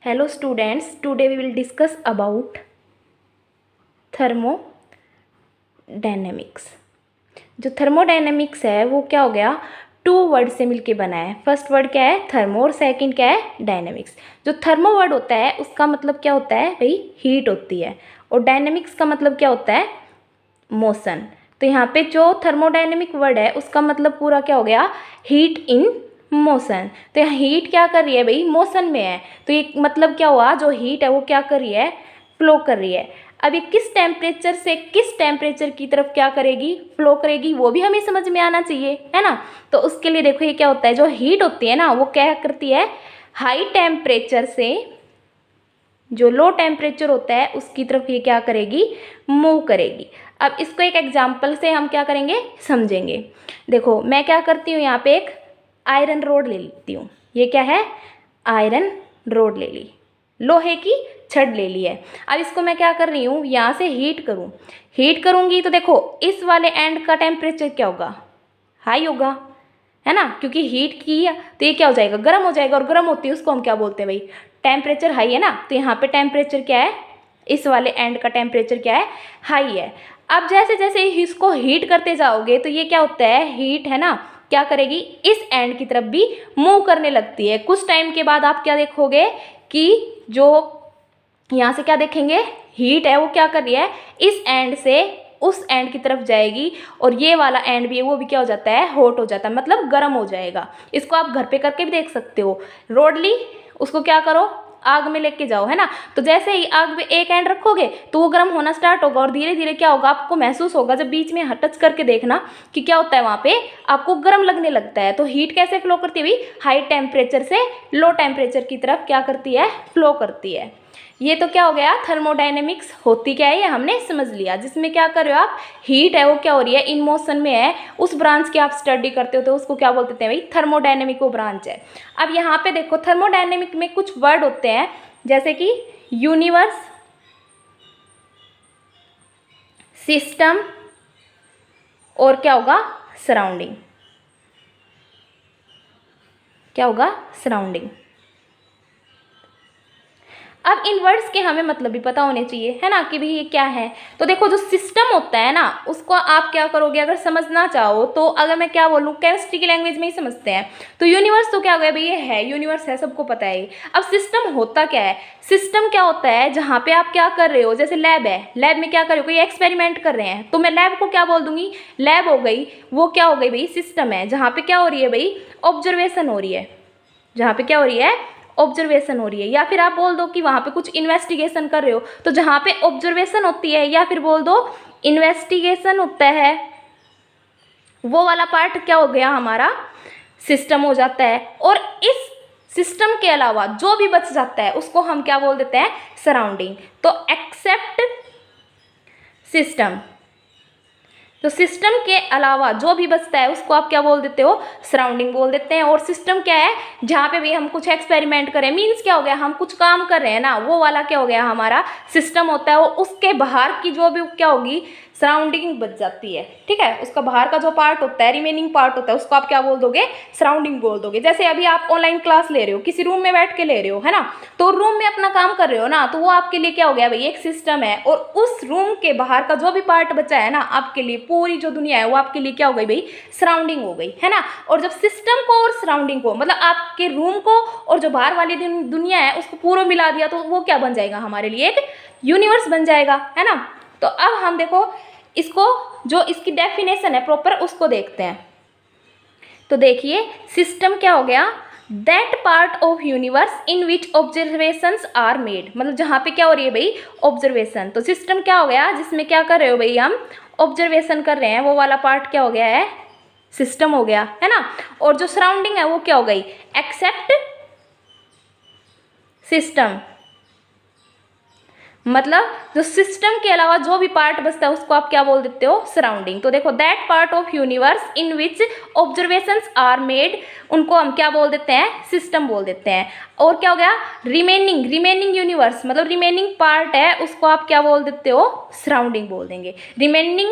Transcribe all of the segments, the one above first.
Hello students, today we will discuss about thermodynamics। जो thermodynamics है वो क्या हो गया, टू वर्ड से मिलके बना है। फर्स्ट वर्ड क्या है, थर्मो, और सेकंड क्या है, डायनेमिक्स। जो थर्मो वर्ड होता है उसका मतलब क्या होता है भाई, हीट होती है, और डायनेमिक्स का मतलब क्या होता है, मोशन। तो यहाँ पे जो थर्मोडायनेमिक वर्ड है उसका मतलब पूरा क्या हो गया, हीट इन मोशन। तो यहाँ हीट क्या कर रही है भाई, मोशन में है। तो ये मतलब क्या हुआ, जो हीट है वो क्या कर रही है, फ्लो कर रही है। अब ये किस टेम्परेचर से किस टेम्परेचर की तरफ क्या करेगी, फ्लो करेगी, वो भी हमें समझ में आना चाहिए, है ना। तो उसके लिए देखो ये क्या होता है, जो हीट होती है ना वो क्या करती है, हाई टेम्परेचर से जो लो टेम्परेचर होता है उसकी तरफ ये क्या करेगी, मूव करेगी। अब इसको एक एग्जांपल से हम क्या करेंगे, समझेंगे। देखो मैं क्या करती हूँ, यहाँ पे एक आयरन रोड ले लेती हूँ। ये क्या है, आयरन रोड ले ली, लोहे की छड़ ले ली है। अब इसको मैं क्या कर रही हूँ, यहाँ से हीट करूँ, हीट करूँगी तो देखो इस वाले एंड का टेम्परेचर क्या होगा, हाई होगा, है ना, क्योंकि हीट की है तो ये क्या हो जाएगा, गर्म हो जाएगा। और गर्म होती है उसको हम क्या बोलते हैं भाई, टेम्परेचर हाई है ना। तो यहाँ पे टेम्परेचर क्या है, इस वाले एंड का टेम्परेचर क्या है, हाई है। अब जैसे जैसे इसको हीट करते जाओगे तो ये क्या होता है, हीट है ना क्या करेगी, इस एंड की तरफ भी मूव करने लगती है। कुछ टाइम के बाद आप क्या देखोगे कि जो यहाँ से क्या देखेंगे, हीट है वो क्या कर रही है, इस एंड से उस एंड की तरफ जाएगी, और ये वाला एंड भी है वो भी क्या हो जाता है, हॉट हो जाता है, मतलब गर्म हो जाएगा। इसको आप घर पे करके भी देख सकते हो। रोड ली, उसको क्या करो, आग में लेके जाओ, है ना। तो जैसे ही आग में एक एंड रखोगे तो वो गर्म होना स्टार्ट होगा, और धीरे धीरे क्या होगा, आपको महसूस होगा, जब बीच में टच करके देखना कि क्या होता है, वहाँ पे आपको गर्म लगने लगता है। तो हीट कैसे फ्लो करती है भाई, हाई टेम्परेचर से लो टेम्परेचर की तरफ क्या करती है, फ्लो करती है। ये तो क्या हो गया, थर्मोडायनेमिक्स होती क्या है ये हमने समझ लिया। जिसमें क्या कर रहे हो आप, हीट है वो क्या हो रही है, इन मोशन में है। उस ब्रांच की आप स्टडी करते हो तो उसको क्या बोलते हैं भाई, थर्मोडायनेमिक वो ब्रांच है। अब यहाँ पे देखो थर्मोडायनेमिक में कुछ वर्ड होते हैं, जैसे कि यूनिवर्स, सिस्टम, और क्या होगा, सराउंडिंग। क्या होगा, सराउंडिंग। अब इन वर्ड्स के हमें मतलब भी पता होने चाहिए, है ना, कि भाई ये क्या है। तो देखो जो सिस्टम होता है ना उसको आप क्या करोगे, अगर समझना चाहो तो, अगर मैं क्या बोलूँ, केमिस्ट्री की लैंग्वेज में ही समझते हैं। तो यूनिवर्स तो क्या हो गया भाई, ये है, यूनिवर्स है, सबको पता है। अब सिस्टम होता क्या है, सिस्टम क्या होता है, जहाँ पे आप क्या कर रहे हो, जैसे लैब है, लैब में क्या कर रहे हो, कोई एक्सपेरिमेंट कर रहे हैं, तो मैं लैब को क्या बोल दूंगी, लैब हो गई। वो क्या हो गई भाई, सिस्टम है, जहाँ पे क्या हो रही है भाई, ऑब्जर्वेशन हो रही है, जहाँ पे क्या हो रही है, ऑब्जर्वेशन हो रही है। या फिर आप बोल दो कि वहाँ पे कुछ इन्वेस्टिगेशन कर रहे हो, तो जहाँ पे ऑब्जर्वेशन होती है, या फिर बोल दो इन्वेस्टिगेशन होता है, वो वाला पार्ट क्या हो गया हमारा, सिस्टम हो जाता है। और इस सिस्टम के अलावा जो भी बच जाता है उसको हम क्या बोल देते हैं, सराउंडिंग। तो एक्सेप्ट सिस्टम, तो सिस्टम के अलावा जो भी बचता है उसको आप क्या बोल देते हो, सराउंडिंग बोल देते हैं। और सिस्टम क्या है, जहाँ पे भी हम कुछ एक्सपेरिमेंट करें, मीन्स क्या हो गया, हम कुछ काम कर रहे हैं ना, वो वाला क्या हो गया हमारा सिस्टम होता है। और उसके बाहर की जो भी क्या होगी, सराउंडिंग बच जाती है, ठीक है। उसका बाहर का जो पार्ट होता है, रिमेनिंग पार्ट होता है, उसको आप क्या बोल दोगे, सराउंडिंग बोल दोगे। जैसे अभी आप ऑनलाइन क्लास ले रहे हो, किसी रूम में बैठ के ले रहे हो, है ना, तो रूम में अपना काम कर रहे हो ना, तो वो आपके लिए क्या हो गया भाई, एक सिस्टम है। और उस रूम के बाहर का जो भी पार्ट बचा है ना, आपके लिए पूरी जो दुनिया है वो आपके लिए क्या हो गई भाई, सराउंडिंग हो गई, है ना। और जब सिस्टम को और सराउंडिंग को, मतलब आपके रूम को और जो बाहर वाली दुनिया है उसको पूरा मिला दिया, तो वो क्या बन जाएगा, हमारे लिए एक यूनिवर्स बन जाएगा, है ना। तो अब हम देखो इसको, जो इसकी डेफिनेशन है प्रॉपर, उसको देखते हैं। तो देखिए सिस्टम क्या हो गया, that part of universe in which observations are made, मतलब जहाँ पे क्या हो रही है भाई, ऑब्जर्वेशन। तो सिस्टम क्या हो गया, जिसमें क्या कर रहे हो भाई, हम ऑब्जर्वेशन कर रहे हैं, वो वाला पार्ट क्या हो गया है, सिस्टम हो गया, है ना। और जो सराउंडिंग है वो क्या हो गई, एक्सेप्ट सिस्टम, मतलब जो सिस्टम के अलावा जो भी पार्ट बचता है उसको आप क्या बोल देते हो, सराउंडिंग। तो देखो that part of universe in which observations are made, उनको हम क्या बोल देते हैं, सिस्टम बोल देते हैं। और क्या हो गया, रिमेनिंग यूनिवर्स, मतलब रिमेनिंग पार्ट है, उसको आप क्या बोल देते हो, सराउंडिंग बोल देंगे। रिमेनिंग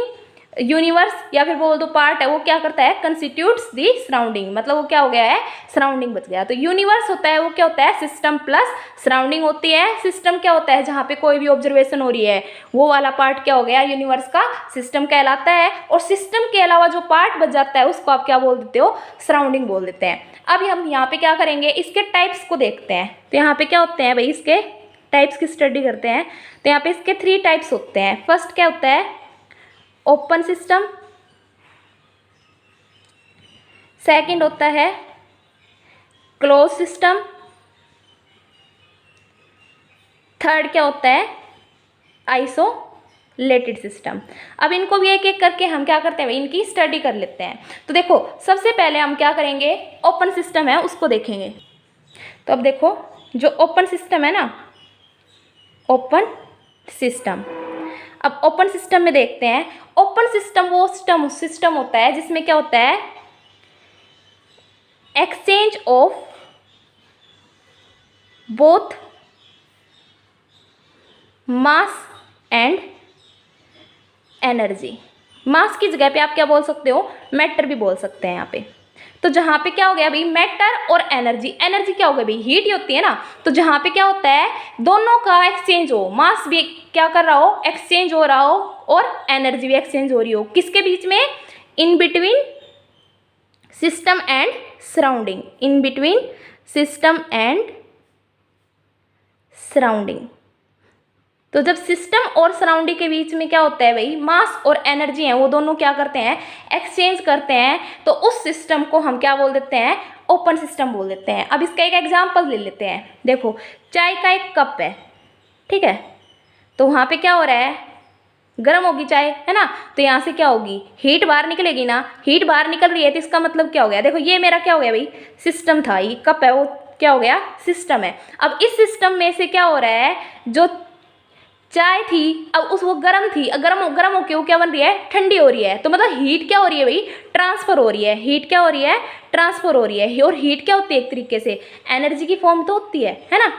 यूनिवर्स या फिर बोल दो पार्ट है, वो क्या करता है, कंस्टिट्यूट्स दी सराउंडिंग, मतलब वो क्या हो गया है, सराउंडिंग बच गया। तो यूनिवर्स होता है वो क्या होता है, सिस्टम प्लस सराउंडिंग होती है। सिस्टम क्या होता है, जहाँ पे कोई भी ऑब्जर्वेशन हो रही है वो वाला पार्ट क्या हो गया, यूनिवर्स का सिस्टम कहलाता है। और सिस्टम के अलावा जो पार्ट बच जाता है उसको आप क्या बोल देते हो, सराउंडिंग बोल देते हैं। अब हम यहाँ पे क्या करेंगे, इसके टाइप्स को देखते हैं। तो यहाँ पे क्या होते हैं भाई, इसके टाइप्स की स्टडी करते हैं। तो यहाँ पे इसके 3 टाइप्स होते हैं। फर्स्ट क्या होता है, ओपन सिस्टम। सेकंड होता है क्लोज सिस्टम। थर्ड क्या होता है, आइसोलेटेड सिस्टम। अब इनको भी एक एक करके हम क्या करते हैं, इनकी स्टडी कर लेते हैं। तो देखो सबसे पहले हम क्या करेंगे, ओपन सिस्टम है उसको देखेंगे। तो अब देखो जो ओपन सिस्टम है ना, ओपन सिस्टम, अब ओपन सिस्टम में देखते हैं। ओपन सिस्टम वो सिस्टम होता है जिसमें क्या होता है, exchange of both mass and energy. Mass की जगह पे आप क्या बोल सकते हो, मैटर भी बोल सकते हैं यहाँ पे। तो जहाँ पे क्या हो गया भाई, मैटर और एनर्जी, एनर्जी क्या हो गया भाई, हीट ही होती है ना। तो जहाँ पे क्या होता है, दोनों का एक्सचेंज हो, मास भी क्या कर रहा हो, एक्सचेंज हो रहा हो, और एनर्जी भी एक्सचेंज हो रही हो, किसके बीच में, in between system and surrounding, in between system and surrounding. तो जब सिस्टम और सराउंडिंग के बीच में क्या होता है भाई, मास और एनर्जी है, वो दोनों क्या करते हैं, एक्सचेंज करते हैं। तो उस सिस्टम को हम क्या बोल देते हैं, ओपन सिस्टम बोल देते हैं। अब इसका एक एग्जांपल ले लेते हैं। देखो चाय का एक कप है, ठीक है, तो वहाँ पे क्या हो रहा है, गर्म होगी चाय, है ना। तो यहाँ से क्या होगी, हीट बाहर निकलेगी ना, हीट बाहर निकल रही है। तो इसका मतलब क्या हो गया, देखो ये मेरा क्या हो गया भाई, सिस्टम था, ये कप है वो क्या हो गया, सिस्टम है। अब इस सिस्टम में से क्या हो रहा है, जो चाय थी अब वो गर्म थी, गर्म होके वो क्या बन रही है, ठंडी हो रही है। तो मतलब हीट क्या हो रही है भाई, ट्रांसफर हो रही है, हीट क्या हो रही है, ट्रांसफर हो रही है। और हीट क्या होती है, एक तरीके से एनर्जी की फॉर्म तो होती है ना।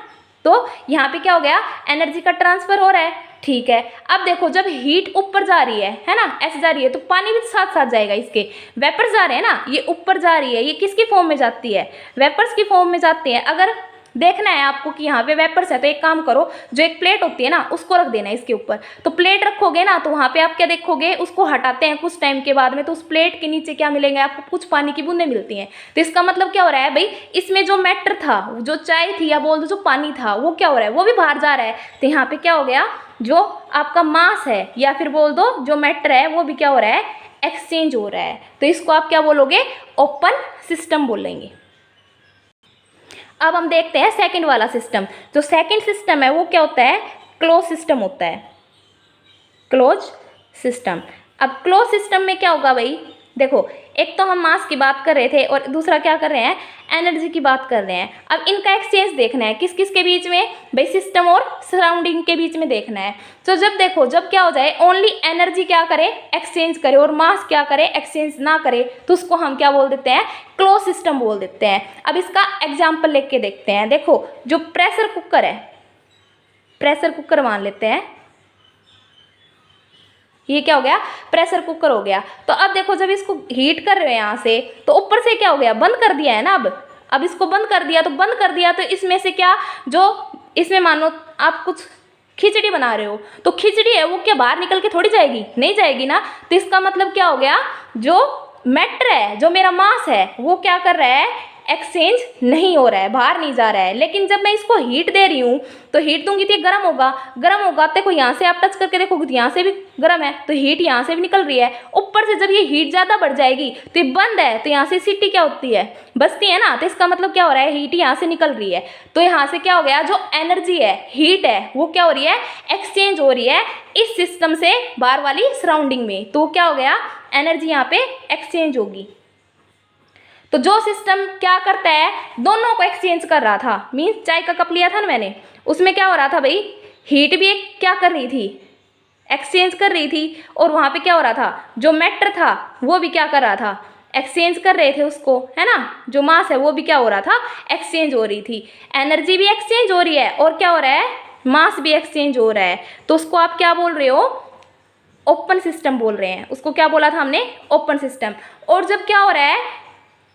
तो यहाँ पे क्या हो गया, एनर्जी का ट्रांसफर हो रहा है, ठीक है। अब देखो जब हीट ऊपर जा रही है ना, ऐसे जा रही है, तो पानी भी साथ साथ जाएगा, इसके वेपर्स जा रहे हैं ना, ये ऊपर जा रही है, ये किसकी फॉर्म में जाती है, वेपर्स की फॉर्म में जाती है। अगर देखना है आपको कि यहाँ पे वेपर्स है, तो एक काम करो, जो एक प्लेट होती है ना उसको रख देना है इसके ऊपर। तो प्लेट रखोगे ना, तो वहाँ पे आप क्या देखोगे, उसको हटाते हैं कुछ टाइम के बाद में, तो उस प्लेट के नीचे क्या मिलेंगे आपको, कुछ पानी की बूंदें मिलती हैं। तो इसका मतलब क्या हो रहा है भाई, इसमें जो मैटर था, जो चाय थी, या बोल दो जो पानी था, वो क्या हो रहा है, वो भी बाहर जा रहा है। तो यहाँ पे क्या हो गया, जो आपका मास है या फिर बोल दो जो मैटर है, वो भी क्या हो रहा है, एक्सचेंज हो रहा है। तो इसको आप क्या बोलोगे, ओपन सिस्टम बोलेंगे। अब हम देखते हैं सेकंड वाला सिस्टम। जो सेकंड सिस्टम है वो क्या होता है, क्लोज सिस्टम होता है, क्लोज सिस्टम। अब क्लोज सिस्टम में क्या होगा भाई, देखो एक तो हम मास की बात कर रहे थे और दूसरा क्या कर रहे हैं, एनर्जी की बात कर रहे हैं। अब इनका एक्सचेंज देखना है, किस किस के बीच में भाई, सिस्टम और सराउंडिंग के बीच में देखना है। तो जब देखो जब क्या हो जाए, ओनली एनर्जी क्या करे, एक्सचेंज करे, और मास क्या करे, एक्सचेंज ना करे, तो उसको हम क्या बोल देते हैं, क्लोज सिस्टम बोल देते हैं। अब इसका एग्जाम्पल लेके देखते हैं। देखो जो प्रेशर कुकर है, प्रेशर कुकर मान लेते हैं, ये क्या हो गया, प्रेशर कुकर हो गया। तो अब देखो जब इसको हीट कर रहे हैं यहाँ से, तो ऊपर से क्या हो गया, बंद कर दिया है ना। अब इसको बंद कर दिया, तो बंद कर दिया तो इसमें से क्या, जो इसमें मानो आप कुछ खिचड़ी बना रहे हो, तो खिचड़ी है वो क्या बाहर निकल के थोड़ी जाएगी, नहीं जाएगी ना। तो इसका मतलब क्या हो गया, जो मैटर है, जो मेरा मास है, वो क्या कर रहा है, एक्सचेंज नहीं हो रहा है, बाहर नहीं जा रहा है। लेकिन जब मैं इसको हीट दे रही हूँ, तो हीट दूंगी तो ये गर्म होगा, गर्म होगा। देखो यहाँ से आप टच करके देखोगे तो यहाँ से भी गर्म है, तो हीट यहाँ से भी निकल रही है। ऊपर से जब ये हीट ज़्यादा बढ़ जाएगी तो ये बंद है, तो यहाँ से सीटी क्या होती है, बचती है ना। तो इसका मतलब क्या हो रहा है, हीट यहाँ से निकल रही है। तो यहाँ से क्या हो गया, जो एनर्जी है, हीट है, वो क्या हो रही है, एक्सचेंज हो रही है इस सिस्टम से बाहर वाली सराउंडिंग में। तो क्या हो गया, एनर्जी यहाँ पे एक्सचेंज होगी। तो जो सिस्टम क्या करता है, दोनों को एक्सचेंज कर रहा था, मीन्स चाय का कप लिया था ना मैंने, उसमें क्या हो रहा था भाई, हीट भी एक क्या कर रही थी, एक्सचेंज कर रही थी। और वहाँ पे क्या हो रहा था, जो मैटर था वो भी क्या कर रहा था, एक्सचेंज कर रहे थे उसको, है ना। जो मास है वो भी क्या हो रहा था, एक्सचेंज हो रही थी। एनर्जी भी एक्सचेंज हो रही है, और क्या हो रहा है, मास भी एक्सचेंज हो रहा है। तो उसको आप क्या बोल रहे हो, ओपन सिस्टम बोल रहे हैं, उसको क्या बोला था हमने, ओपन सिस्टम। और जब क्या हो रहा है,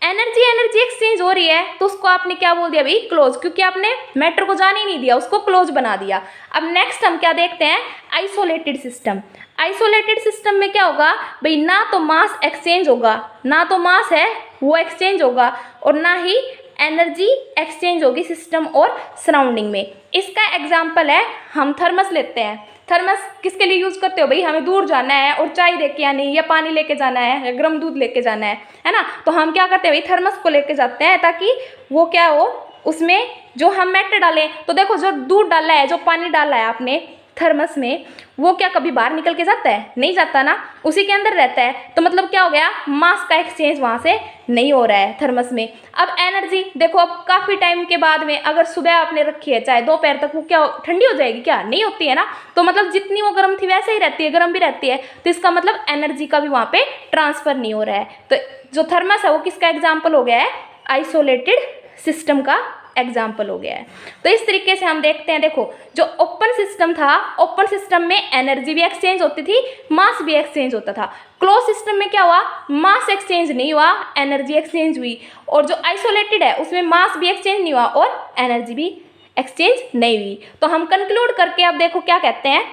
एनर्जी एनर्जी एक्सचेंज हो रही है, तो उसको आपने क्या बोल दिया भाई, क्लोज, क्योंकि आपने मैटर को जाने ही नहीं दिया, उसको क्लोज बना दिया। अब नेक्स्ट हम क्या देखते हैं, आइसोलेटेड सिस्टम। आइसोलेटेड सिस्टम में क्या होगा भाई, ना तो मास एक्सचेंज होगा, ना तो मास है वो एक्सचेंज होगा, और ना ही एनर्जी एक्सचेंज होगी सिस्टम और सराउंडिंग में। इसका एग्जाम्पल है, हम थर्मस लेते हैं। थर्मस किसके लिए यूज़ करते हो भाई, हमें दूर जाना है और चाय लेके आनी है, या पानी लेके जाना है, या गर्म दूध लेके जाना है ना, तो हम क्या करते हैं भाई, थर्मस को लेके जाते हैं, ताकि वो क्या हो, उसमें जो हम मैटर डालें, तो देखो जो दूध डाला है, जो पानी डाला है आपने थर्मस में, वो क्या कभी बाहर निकल के जाता है, नहीं जाता ना, उसी के अंदर रहता है। तो मतलब क्या हो गया, मास का एक्सचेंज वहाँ से नहीं हो रहा है थर्मस में। अब एनर्जी देखो, अब काफ़ी टाइम के बाद में अगर सुबह आपने रखी है चाहे दोपहर तक, वो क्या ठंडी हो जाएगी क्या, नहीं होती है ना, तो मतलब जितनी वो गर्म थी वैसे ही रहती है, गर्म भी रहती है, तो इसका मतलब एनर्जी का भी वहाँ पे ट्रांसफर नहीं हो रहा है। तो जो थर्मस है वो किसका एग्जाम्पल हो गया है, आइसोलेटेड सिस्टम का एग्जाम्पल हो गया है। तो इस तरीके से हम देखते हैं, देखो जो ओपन सिस्टम था, ओपन सिस्टम में एनर्जी भी एक्सचेंज होती थी, मास भी एक्सचेंज होता था। क्लोज सिस्टम में क्या हुआ, मास एक्सचेंज नहीं हुआ, एनर्जी एक्सचेंज हुई। और जो आइसोलेटेड है उसमें मास भी एक्सचेंज नहीं हुआ और एनर्जी भी एक्सचेंज नहीं हुई। तो हम कंक्लूड करके अब देखो क्या कहते हैं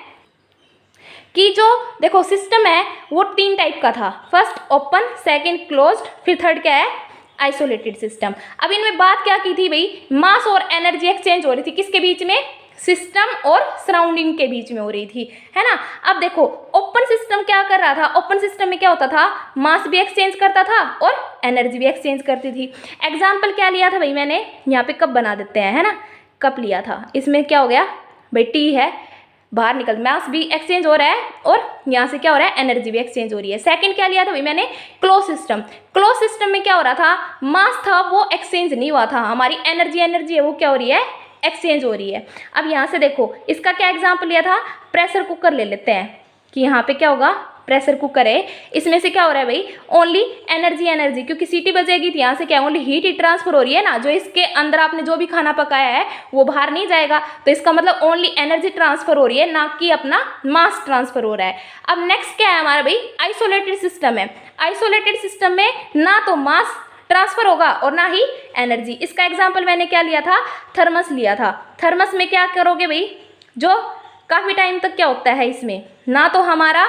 कि जो देखो सिस्टम है वो 3 टाइप का था, फर्स्ट ओपन, सेकेंड क्लोज्ड, फिर थर्ड क्या है, आइसोलेटेड सिस्टम। अब इनमें बात क्या की थी भाई, मास और एनर्जी एक्सचेंज हो रही थी, किसके बीच में, सिस्टम और सराउंडिंग के बीच में हो रही थी, है ना। अब देखो ओपन सिस्टम क्या कर रहा था, ओपन सिस्टम में क्या होता था, मास भी एक्सचेंज करता था और एनर्जी भी एक्सचेंज करती थी। एग्जाम्पल क्या लिया था भाई मैंने, यहाँ पे कप बना देते हैं, है ना, कप लिया था, इसमें क्या हो गया भाई, टी है, बाहर निकल, मास भी एक्सचेंज हो रहा है और यहाँ से क्या हो रहा है, एनर्जी भी एक्सचेंज हो रही है। सेकंड क्या लिया था भाई मैंने, क्लोज सिस्टम। क्लोज सिस्टम में क्या हो रहा था, मास था वो एक्सचेंज नहीं हुआ था, हमारी एनर्जी है वो क्या हो रही है, एक्सचेंज हो रही है। अब यहाँ से देखो इसका क्या एग्जाम्पल लिया था, प्रेशर कुकर ले लेते हैं कि यहाँ पे क्या होगा, प्रेशर कुकर है, इसमें से क्या हो रहा है भाई, ओनली एनर्जी, क्योंकि सीटी बजेगी तो यहाँ से क्या ओनली हीट ही ट्रांसफर हो रही है ना, जो इसके अंदर आपने जो भी खाना पकाया है वो बाहर नहीं जाएगा, तो इसका मतलब ओनली एनर्जी ट्रांसफर हो रही है, ना कि अपना मास ट्रांसफर हो रहा है। अब नेक्स्ट क्या है हमारा भाई, आइसोलेटेड सिस्टम है। आइसोलेटेड सिस्टम में ना तो मास ट्रांसफर होगा और ना ही एनर्जी। इसका एग्जाम्पल मैंने क्या लिया था, थर्मस लिया था। थर्मस में क्या करोगे भाई, जो काफ़ी टाइम तक क्या होता है इसमें, ना तो हमारा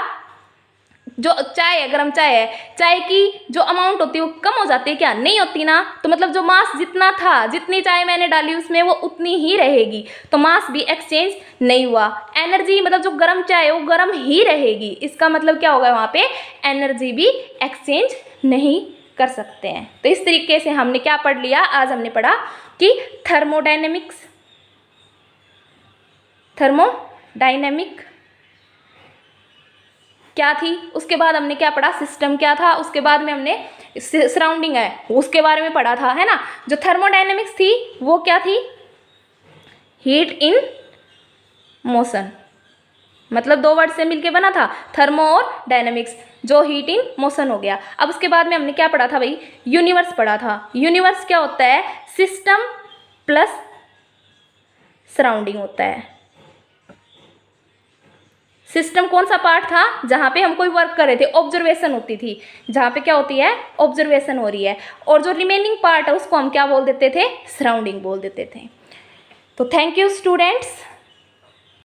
जो चाय है, गर्म चाय है, चाय की जो अमाउंट होती है वो कम हो जाती है क्या, नहीं होती ना, तो मतलब जो मास जितना था, जितनी चाय मैंने डाली उसमें वो उतनी ही रहेगी, तो मास भी एक्सचेंज नहीं हुआ। एनर्जी मतलब जो गर्म चाय है वो गर्म ही रहेगी, इसका मतलब क्या होगा, वहाँ पे एनर्जी भी एक्सचेंज नहीं कर सकते हैं। तो इस तरीके से हमने क्या पढ़ लिया, आज हमने पढ़ा कि थर्मोडायनेमिक क्या थी, उसके बाद हमने क्या पढ़ा, सिस्टम क्या था, उसके बाद में हमने सराउंडिंग है उसके बारे में पढ़ा था, है ना। जो थर्मोडायनेमिक्स थी वो क्या थी, हीट इन मोशन, मतलब 2 वर्ड से मिलके बना था, थर्मो और डायनेमिक्स, जो हीट इन मोशन हो गया। अब उसके बाद में हमने क्या पढ़ा था भाई, यूनिवर्स पढ़ा था। यूनिवर्स क्या होता है, सिस्टम प्लस सराउंडिंग होता है। सिस्टम कौन सा पार्ट था, जहाँ पे हम कोई वर्क कर रहे थे, ऑब्जर्वेशन होती थी, जहाँ पे क्या होती है, ऑब्जर्वेशन हो रही है, और जो रिमेनिंग पार्ट है उसको हम क्या बोल देते थे, सराउंडिंग बोल देते थे। तो थैंक यू स्टूडेंट्स।